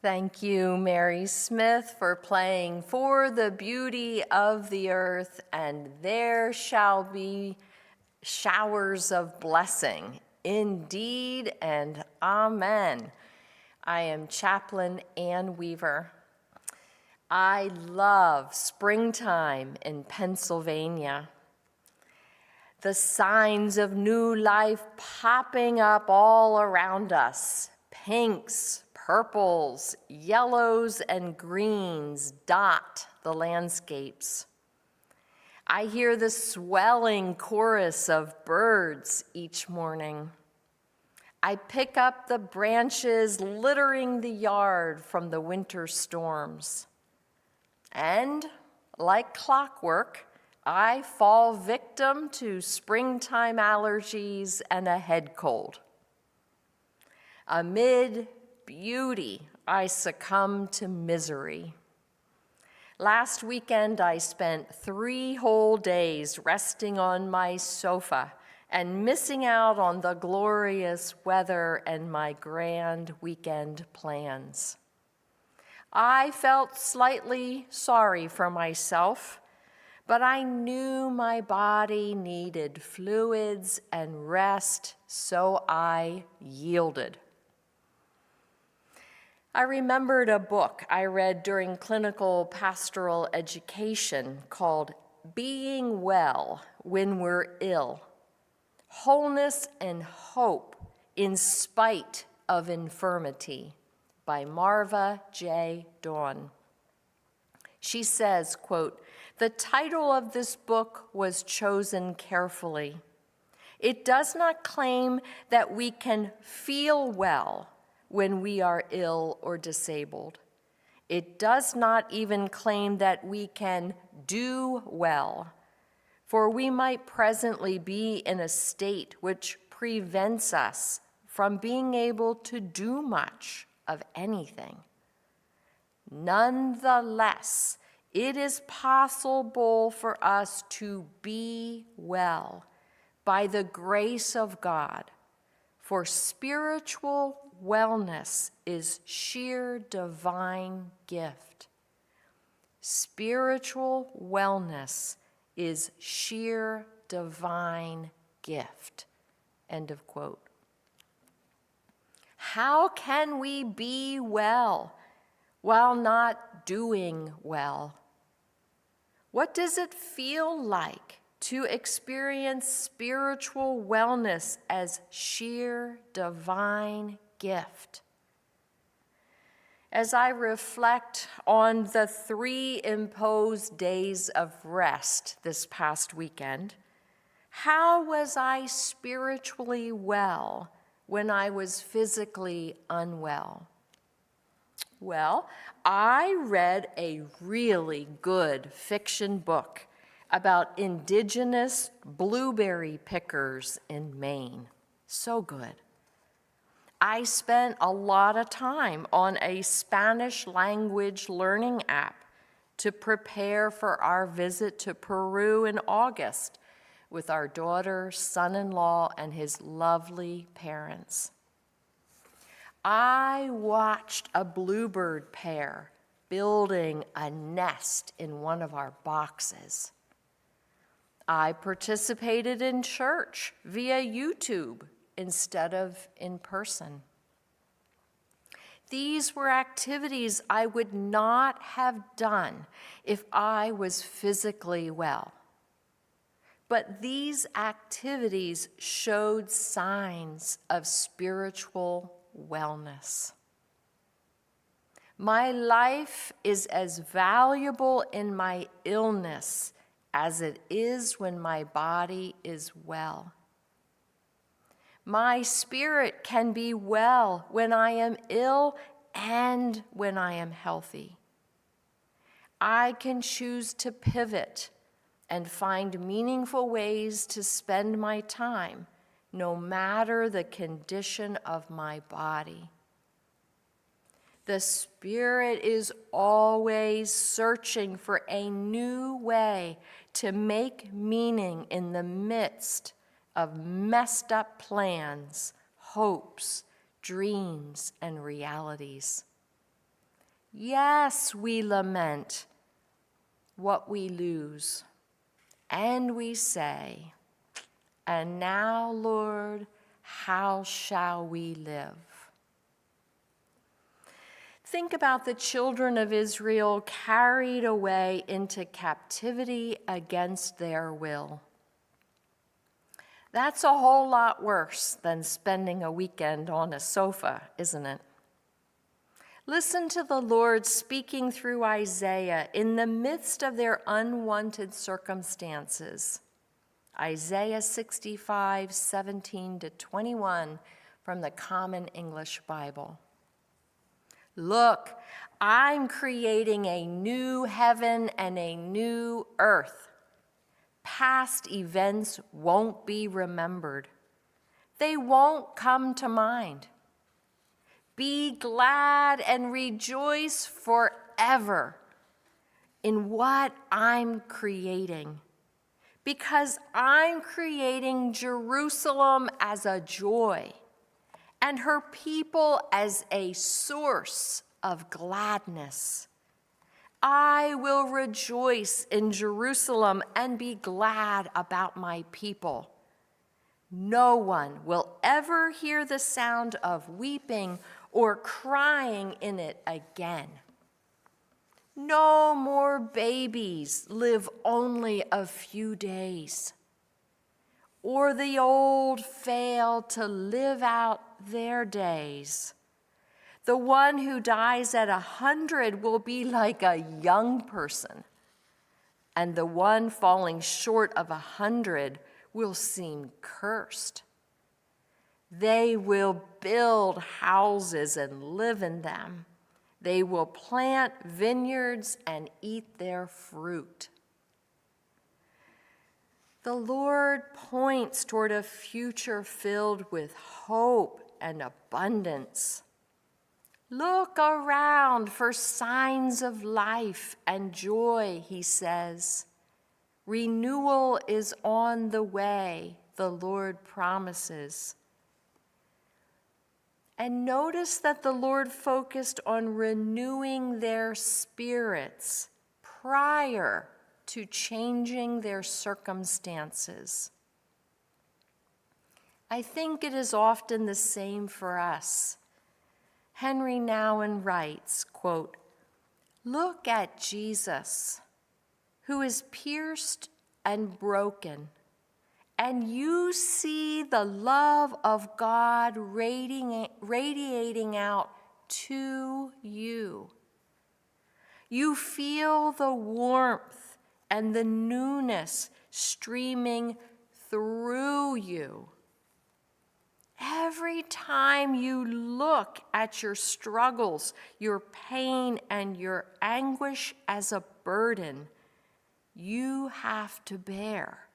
Thank you, Mary Smith, for playing For the Beauty of the Earth, and there shall be showers of blessing. Indeed and amen. I am Chaplain Ann Weaver. I love springtime in Pennsylvania. The signs of new life popping up all around us. Pinks, purples, yellows, and greens dot the landscapes. I hear the swelling chorus of birds each morning. I pick up the branches littering the yard from the winter storms. And, like clockwork, I fall victim to springtime allergies and a head cold. Amid beauty, I succumb to misery. Last weekend, I spent 3 whole days resting on my sofa and missing out on the glorious weather and my grand weekend plans. I felt slightly sorry for myself, but I knew my body needed fluids and rest, so I yielded. I remembered a book I read during clinical pastoral education called Being Well When We're Ill: Wholeness and Hope in Spite of Infirmity by Marva J. Dawn. She says, quote, "The title of this book was chosen carefully. It does not claim that we can feel well when we are ill or disabled. It does not even claim that we can do well, for we might presently be in a state which prevents us from being able to do much of anything. Nonetheless, it is possible for us to be well by the grace of God, for spiritual wellness is sheer divine gift. Spiritual wellness is sheer divine gift." End of quote. How can we be well while not doing well? What does it feel like to experience spiritual wellness as sheer divine gift? As I reflect on the 3 imposed days of rest this past weekend, how was I spiritually well when I was physically unwell? Well, I read a really good fiction book about indigenous blueberry pickers in Maine. So good. I spent a lot of time on a Spanish language learning app to prepare for our visit to Peru in August with our daughter, son-in-law, and his lovely parents. I watched a bluebird pair building a nest in one of our boxes. I participated in church via YouTube instead of in person. These were activities I would not have done if I was physically well. But these activities showed signs of spiritual wellness. My life is as valuable in my illness as it is when my body is well. My spirit can be well when I am ill and when I am healthy. I can choose to pivot and find meaningful ways to spend my time, no matter the condition of my body. The Spirit is always searching for a new way to make meaning in the midst of messed up plans, hopes, dreams, and realities. Yes, we lament what we lose, and we say, and now, Lord, how shall we live? Think about the children of Israel carried away into captivity against their will. That's a whole lot worse than spending a weekend on a sofa, isn't it? Listen to the Lord speaking through Isaiah in the midst of their unwanted circumstances. Isaiah 65, 17-21 from the Common English Bible. Look, I'm creating a new heaven and a new earth. Past events won't be remembered. They won't come to mind. Be glad and rejoice forever in what I'm creating, because I'm creating Jerusalem as a joy and her people as a source of gladness. I will rejoice in Jerusalem and be glad about my people. No one will ever hear the sound of weeping or crying in it again. No more babies live only a few days, or the old fail to live out their days. The one who dies at 100 will be like a young person, and the one falling short of 100 will seem cursed. They will build houses and live in them. They will plant vineyards and eat their fruit. The Lord points toward a future filled with hope and abundance. Look around for signs of life and joy, he says. Renewal is on the way, the Lord promises. And notice that the Lord focused on renewing their spirits prior to changing their circumstances. I think it is often the same for us. Henry Nouwen writes, quote, "Look at Jesus, who is pierced and broken, and you see the love of God radiating out to you. You feel the warmth and the newness streaming through you. Every time you look at your struggles, your pain, and your anguish as a burden you have to bear,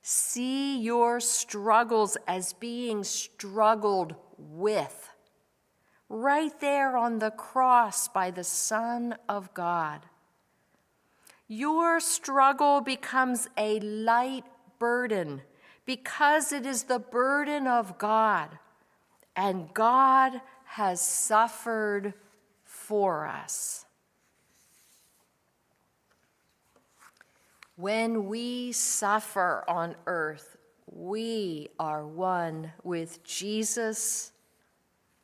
see your struggles as being struggled with, right there on the cross by the Son of God. Your struggle becomes a light burden because it is the burden of God, and God has suffered for us. When we suffer on earth, we are one with Jesus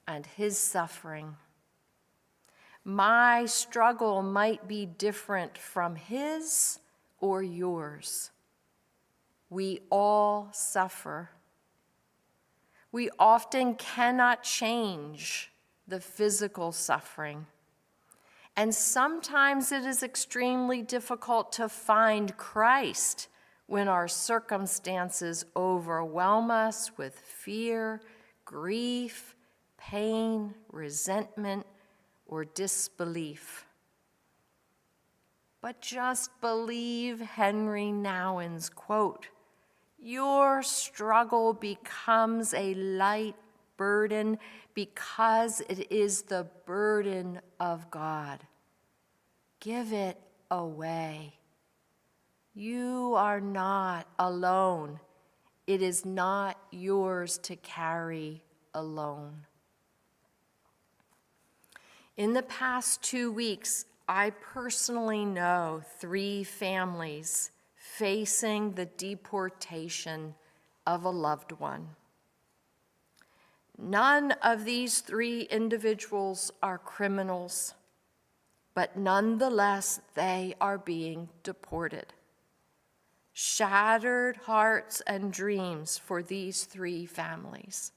and his suffering. My struggle might be different from his or yours. We all suffer. We often cannot change the physical suffering. And sometimes it is extremely difficult to find Christ when our circumstances overwhelm us with fear, grief, pain, resentment, or disbelief. But just believe Henry Nouwen's quote, "Your struggle becomes a light burden because it is the burden of God. Give it away. You are not alone. It is not yours to carry alone." In the past 2 weeks, I personally know 3 families facing the deportation of a loved one. None of these 3 individuals are criminals, but nonetheless, they are being deported. Shattered hearts and dreams for these 3 families.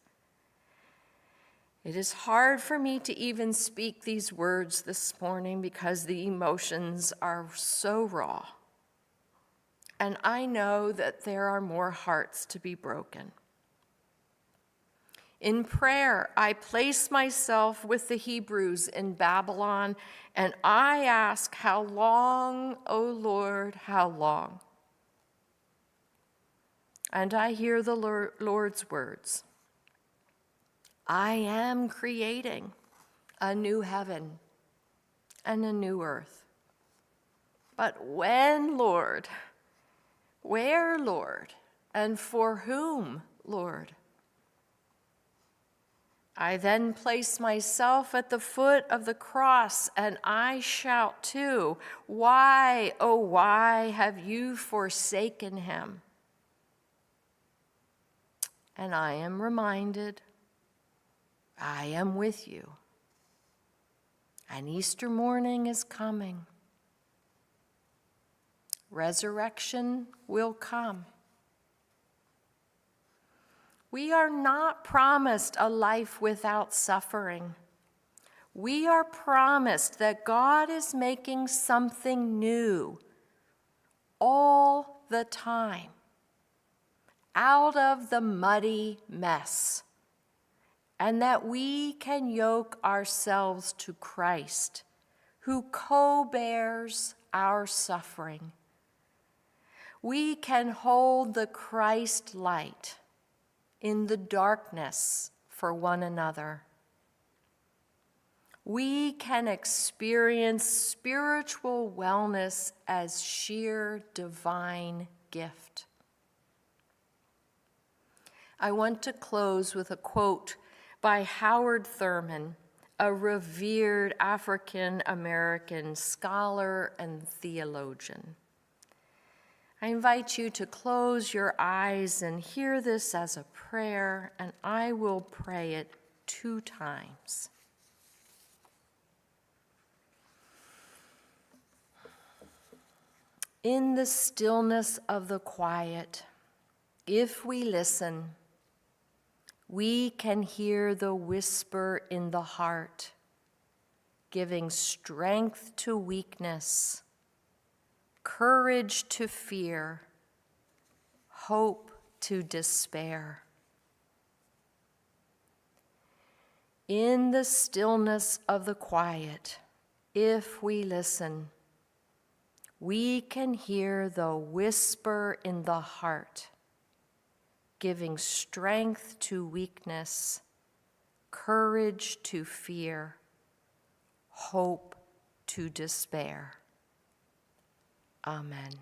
It is hard for me to even speak these words this morning because the emotions are so raw. And I know that there are more hearts to be broken. In prayer, I place myself with the Hebrews in Babylon, and I ask, how long, O Lord, how long? And I hear the Lord's words. I am creating a new heaven and a new earth. But when, Lord? Where, Lord? And for whom, Lord? I then place myself at the foot of the cross, and I shout too, why, oh why have you forsaken him? And I am reminded, I am with you. And Easter morning is coming. Resurrection will come. We are not promised a life without suffering. We are promised that God is making something new all the time out of the muddy mess, and that we can yoke ourselves to Christ, who co-bears our suffering. We can hold the Christ light in the darkness for one another. We can experience spiritual wellness as sheer divine gift. I want to close with a quote by Howard Thurman, a revered African-American scholar and theologian. I invite you to close your eyes and hear this as a prayer, and I will pray it 2 times. In the stillness of the quiet, if we listen, we can hear the whisper in the heart, giving strength to weakness, courage to fear, hope to despair. In the stillness of the quiet, if we listen, we can hear the whisper in the heart, giving strength to weakness, courage to fear, hope to despair. Amen.